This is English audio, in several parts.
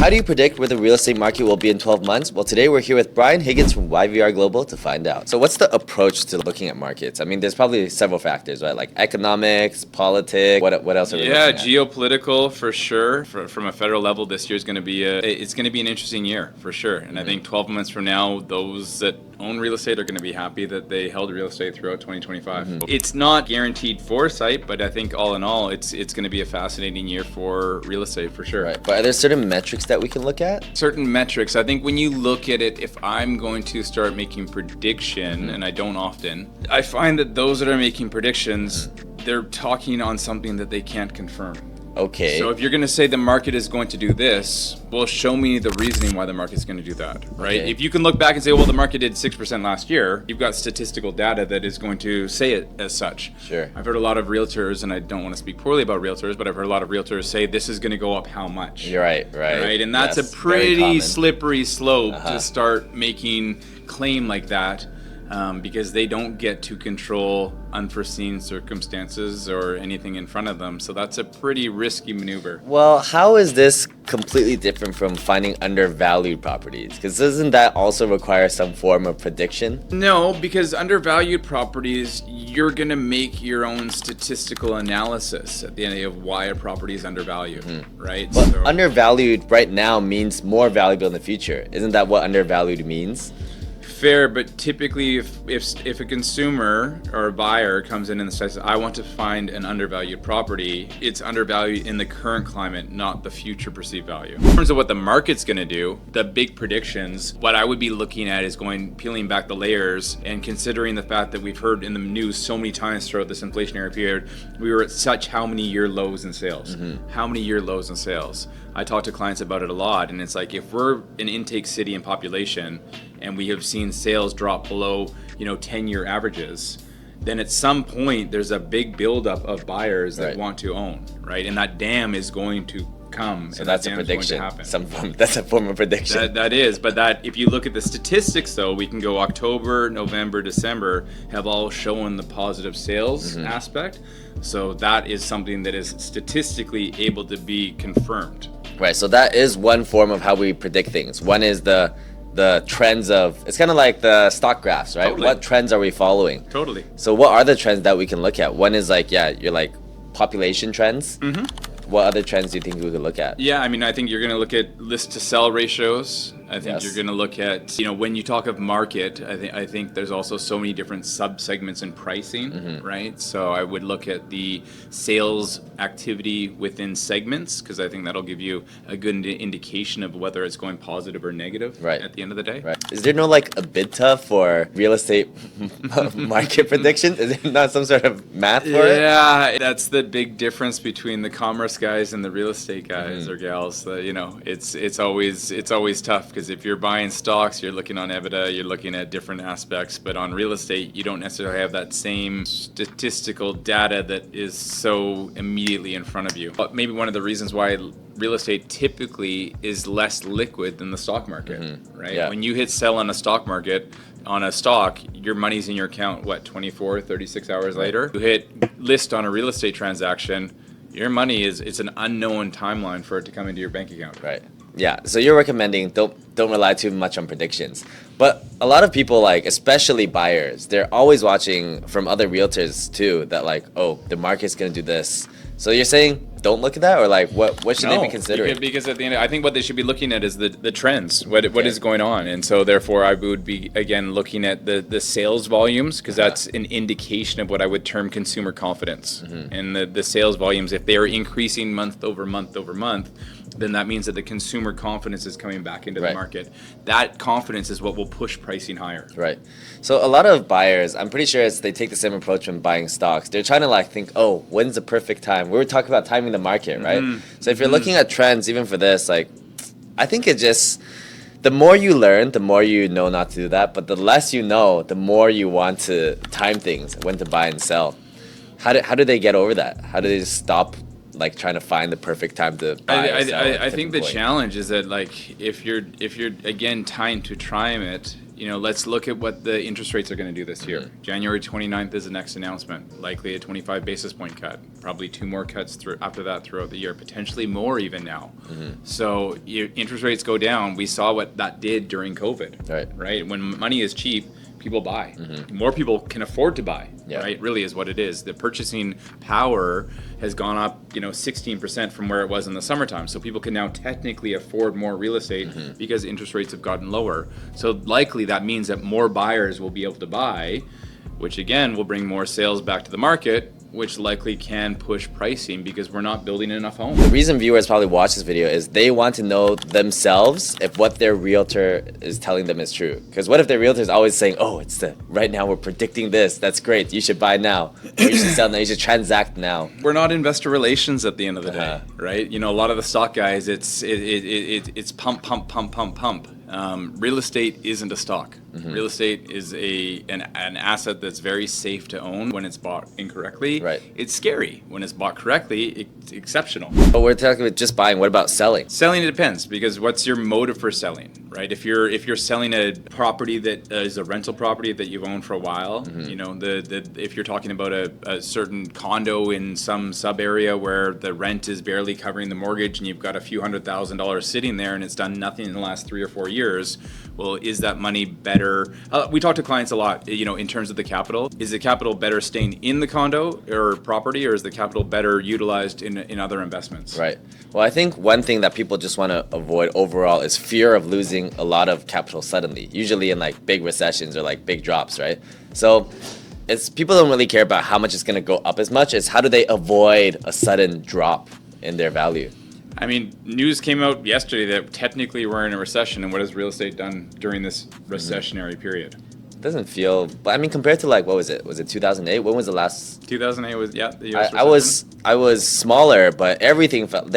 How do you predict where the real estate market will be in 12 months? Well, today we're here with Brian Higgins from YVR Global to find out. So what's the approach to looking at markets? I mean, there's probably several factors, right? Like economics, politics, what else are we looking at? Geopolitical for sure. From a federal level, this year is going to be an interesting year for sure. And I think 12 months from now, those that own real estate are going to be happy that they held real estate throughout 2025. It's not guaranteed foresight, but I think all in all, it's going to be a fascinating year for real estate for sure. Right. But are there certain metrics that we can look at? Certain metrics. I think when you look at it, if I'm going to start making prediction, and I don't often, I find that those that are making predictions, they're talking on something that they can't confirm. Okay. So if you're going to say the market is going to do this, well, show me the reasoning why the market's going to do that, right? Okay. If you can look back and say, well, the market did 6% last year, you've got statistical data that is going to say it as such. Sure. I've heard a lot of realtors, and I don't want to speak poorly about realtors, but I've heard a lot of realtors say this is going to go up how much? You're right. Right, and that's Yes, a very pretty common. slippery slope to start making claim like that. Because they don't get to control unforeseen circumstances or anything in front of them. So that's a pretty risky maneuver. Well, how is this completely different from finding undervalued properties? Because doesn't that also require some form of prediction? No, because undervalued properties, you're going to make your own statistical analysis at the end of why a property is undervalued, right? But undervalued right now means more valuable in the future. Isn't that what undervalued means? Fair, but typically if a consumer or a buyer comes in and says, I want to find an undervalued property, it's undervalued in the current climate, not the future perceived value. In terms of what the market's going to do, the big predictions, what I would be looking at is peeling back the layers and considering the fact that we've heard in the news so many times throughout this inflationary period, we were at such how many year lows in sales? How many year lows in sales? I talk to clients about it a lot, and it's like if we're an intake city in population and we have seen sales drop below 10-year averages, then at some point there's a big buildup of buyers that want to own, right? And that dam is going to come. So that's a prediction. That's a form of prediction. That is, but that if you look at the statistics though, we can go October, November, December have all shown the positive sales aspect. So that is something that is statistically able to be confirmed. Right, so that is one form of how we predict things. One is the trends of, it's kind of like the stock graphs, right? Totally. What trends are we following? Totally. So what are the trends that we can look at? One is you're like population trends. What other trends do you think we could look at? Yeah, I mean, I think you're going to look at list to sell ratios. I think you're going to look at, when you talk of market, I think there's also so many different sub-segments in pricing, right? So I would look at the sales activity within segments because I think that'll give you a good indication of whether it's going positive or negative at the end of the day. Right. Is there no EBITDA for real estate market prediction? Is there not some sort of math for it? Yeah, that's the big difference between the commerce guys and the real estate guys or gals. It's always tough because if you're buying stocks, you're looking on EBITDA, you're looking at different aspects, but on real estate, you don't necessarily have that same statistical data that is so immediately in front of you. But maybe one of the reasons why real estate typically is less liquid than the stock market, right? Yeah. When you hit sell on a stock market, on a stock, your money's in your account, 24, 36 hours later? You hit list on a real estate transaction, your money it's an unknown timeline for it to come into your bank account. Right. Yeah. So you're recommending don't rely too much on predictions. But a lot of people, especially buyers, they're always watching from other realtors too that the market's going to do this. So you're saying don't look at that, or what should they be considering? Because at the end, I think what they should be looking at is the trends, what is going on, and so therefore I would be again looking at the sales volumes because that's an indication of what I would term consumer confidence, and the sales volumes, if they are increasing month over month over month, then that means that the consumer confidence is coming back into the market. That confidence is what will push pricing higher. Right. So a lot of buyers, I'm pretty sure they take the same approach when buying stocks. They're trying to think, when's the perfect time? We were talking about timing the market, right? So if you're looking at trends, even for this, I think it just, the more you learn, the more you know not to do that. But the less you know, the more you want to time things, when to buy and sell. How do they get over that? How do they just stop trying to find the perfect time to buy or sell? I think the challenge is that if you're again trying to time it, let's look at what the interest rates are going to do this year. January 29th is the next announcement, likely a 25 basis point cut, probably 2 more cuts after that throughout the year, potentially more even now. So interest rates go down. We saw what that did during COVID, right? When money is cheap, people buy. More people can afford to buy, right? Really is what it is. The purchasing power has gone up, 16% from where it was in the summertime. So people can now technically afford more real estate because interest rates have gotten lower. So likely that means that more buyers will be able to buy, which again will bring more sales back to the market, which likely can push pricing because we're not building enough homes. The reason viewers probably watch this video is they want to know themselves if what their realtor is telling them is true. Because what if their realtor is always saying, oh, right now we're predicting this, that's great, you should buy now, or you should sell now, you should transact now. We're not investor relations at the end of the day, right? A lot of the stock guys, it's pump, pump, pump, pump, pump. Real estate isn't a stock. Real estate is an asset that's very safe to own when it's bought incorrectly. Right. It's scary. When it's bought correctly, it's exceptional. But we're talking about just buying. What about selling? Selling, it depends, because what's your motive for selling, right? If you're selling a property that is a rental property that you've owned for a while, if you're talking about a certain condo in some sub area where the rent is barely covering the mortgage and you've got a few $100,000 sitting there and it's done nothing in the last 3 or 4 years, well, is that money better? We talk to clients a lot, in terms of the capital. Is the capital better staying in the condo or property, or is the capital better utilized in other investments? Right. Well, I think one thing that people just want to avoid overall is fear of losing a lot of capital suddenly, usually in like big recessions or like big drops, right? So people don't really care about how much it's going to go up as much as how do they avoid a sudden drop in their value. I mean, news came out yesterday that technically we're in a recession, and what has real estate done during this recessionary period? It doesn't feel, but I mean, compared to like, what was it? Was it 2008? When was the last? 2008 was, the US recession. I was smaller, but everything felt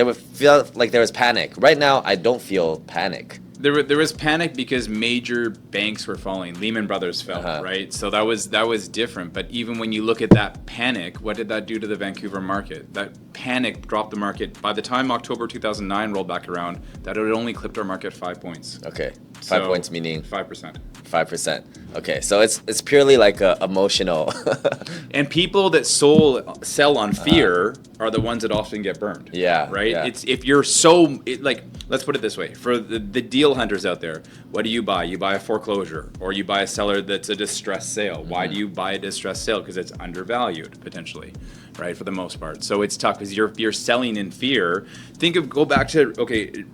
like there was panic. Right now, I don't feel panic. There was panic because major banks were falling. Lehman Brothers fell, right? So that was different. But even when you look at that panic, what did that do to the Vancouver market? That panic dropped the market. By the time October 2009 rolled back around, that had only clipped our market 5 points. Okay, 5 points meaning 5%. 5%. Okay, so it's purely like a emotional. And people that sell on fear are the ones that often get burned. Yeah. Right. Yeah. It's if you're let's put it this way: for the deal hunters out there, what do you buy? You buy a foreclosure, or you buy a seller that's a distressed sale. Why do you buy a distressed sale? Because it's undervalued potentially, right? For the most part. So it's tough because you're selling in fear. Go back to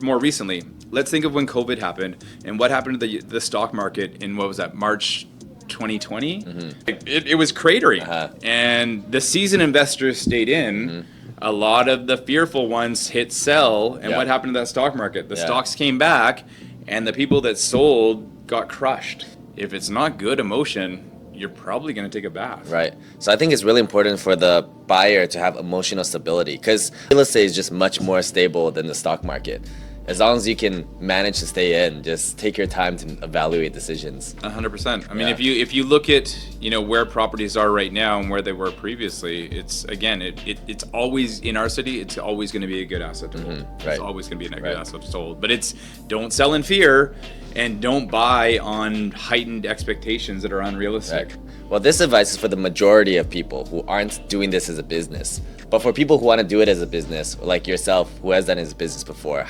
more recently. Let's think of when COVID happened and what happened to the stock market in, what was that, March 2020? It was cratering, and the seasoned investors stayed in. A lot of the fearful ones hit sell, and what happened to that stock market? The stocks came back, and the people that sold got crushed. If it's not good emotion, you're probably going to take a bath. Right. So I think it's really important for the buyer to have emotional stability, because real estate is just much more stable than the stock market. As long as you can manage to stay in, just take your time to evaluate decisions. 100%. I mean, if you look at where properties are right now and where they were previously, it's always in our city. It's always going to be a good asset to hold. Right. It's always going to be a good asset to hold. But it's don't sell in fear, and don't buy on heightened expectations that are unrealistic. Right. Well, this advice is for the majority of people who aren't doing this as a business. But for people who want to do it as a business, like yourself, who has done it as a business before,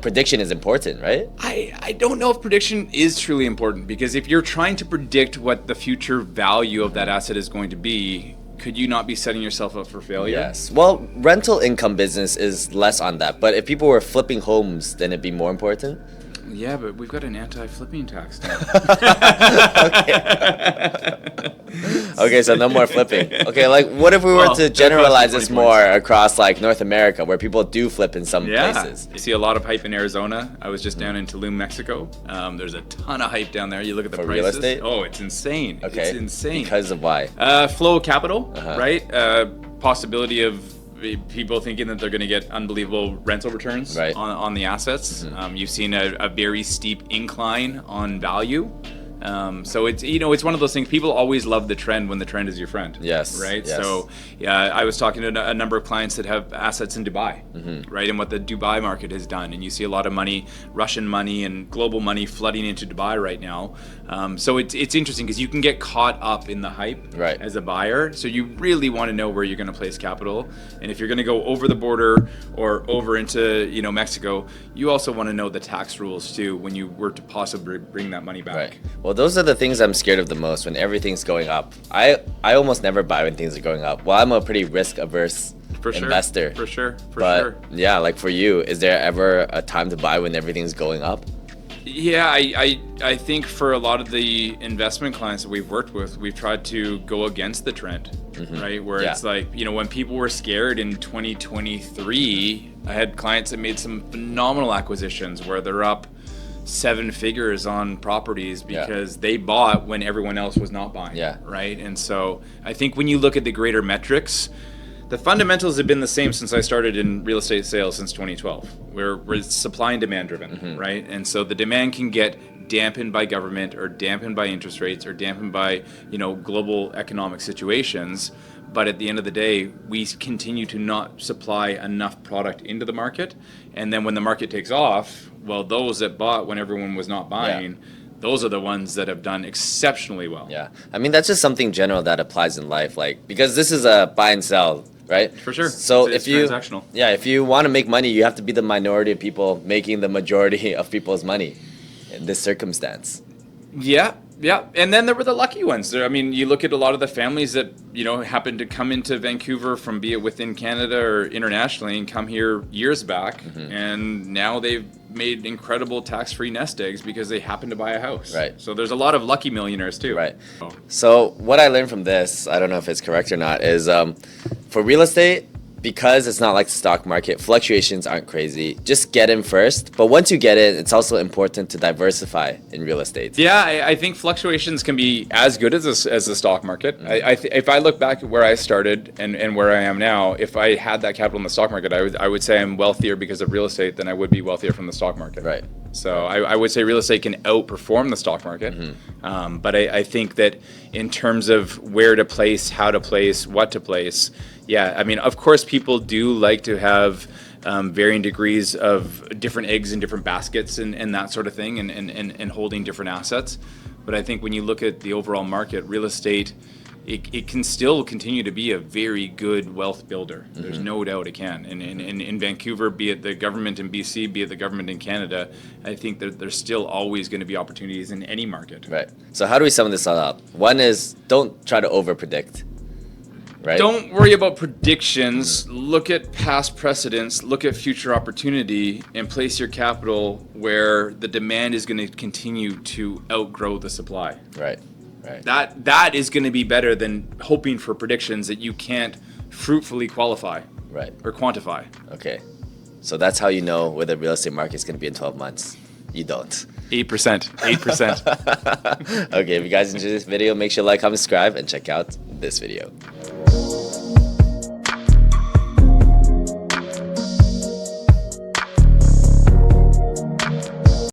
prediction is important, right? I don't know if prediction is truly important, because if you're trying to predict what the future value of that asset is going to be, could you not be setting yourself up for failure? Yes. Well, rental income business is less on that. But if people were flipping homes, then it'd be more important. Yeah, but we've got an anti-flipping tax now. Okay, so no more flipping. Okay, what if we were to generalize this more across North America, where people do flip in some places? You see a lot of hype in Arizona. I was just down in Tulum, Mexico. There's a ton of hype down there. You look at the prices. Real estate? Oh, it's insane. Okay. It's insane. Because of why? Flow of capital, right? Possibility of people thinking that they're going to get unbelievable rental returns on the assets. You've seen a very steep incline on value. So it's it's one of those things. People always love the trend when the trend is your friend. Yes. Right. Yes. So yeah, I was talking to a number of clients that have assets in Dubai, right, and what the Dubai market has done, and you see a lot of money, Russian money and global money flooding into Dubai right now. So it's interesting because you can get caught up in the hype as a buyer. So you really want to know where you're going to place capital, and if you're going to go over the border or over into Mexico, you also want to know the tax rules too when you were to possibly bring that money back. Right. Well, those are the things I'm scared of the most when everything's going up. I almost never buy when things are going up. Well, I'm a pretty risk averse investor. For sure. But yeah, like for you, is there ever a time to buy when everything's going up? Yeah, I think for a lot of the investment clients that we've worked with, we've tried to go against the trend, right? Where it's like, when people were scared in 2023, I had clients that made some phenomenal acquisitions where they're up 7 figures on properties because they bought when everyone else was not buying, right? And so I think when you look at the greater metrics, the fundamentals have been the same since I started in real estate sales since 2012. We're supply and demand driven, right? And so the demand can get dampened by government or dampened by interest rates or dampened by, global economic situations. But at the end of the day, we continue to not supply enough product into the market. And then when the market takes off, well, those that bought when everyone was not buying, those are the ones that have done exceptionally well. Yeah. I mean, that's just something general that applies in life. Like, because this is a buy and sell, right? For sure. So it's if you, transactional. Yeah, if you want to make money, you have to be the minority of people making the majority of people's money in this circumstance. Yeah. And then there were the lucky ones. I mean, you look at a lot of the families that, happened to come into Vancouver from be it within Canada or internationally and come here years back. And now they've made incredible tax-free nest eggs because they happen to buy a house. Right. So there's a lot of lucky millionaires too. Right. So what I learned from this, I don't know if it's correct or not, is for real estate, because it's not like the stock market, fluctuations aren't crazy. Just get in first. But once you get in, it's also important to diversify in real estate. Yeah, I think fluctuations can be as good as the stock market. If I look back at where I started and where I am now, if I had that capital in the stock market, I would say I'm wealthier because of real estate than I would be wealthier from the stock market. Right. So I would say real estate can outperform the stock market. But I think that in terms of where to place, how to place, what to place, yeah, I mean, of course, people do like to have varying degrees of different eggs in different baskets and that sort of thing and holding different assets. But I think when you look at the overall market, real estate, it can still continue to be a very good wealth builder. There's no doubt it can. And in Vancouver, be it the government in BC, be it the government in Canada, I think that there's still always going to be opportunities in any market. Right. So how do we sum this all up? One is don't try to over-predict. Right? Don't worry about predictions. Look at past precedents, look at future opportunity, and place your capital where the demand is going to continue to outgrow the supply. Right. That is going to be better than hoping for predictions that you can't fruitfully qualify or quantify. Okay. So that's how you know where the real estate market is going to be in 12 months. You don't. 8%. Okay, if you guys enjoyed this video, make sure to like, comment, subscribe, and check out this video.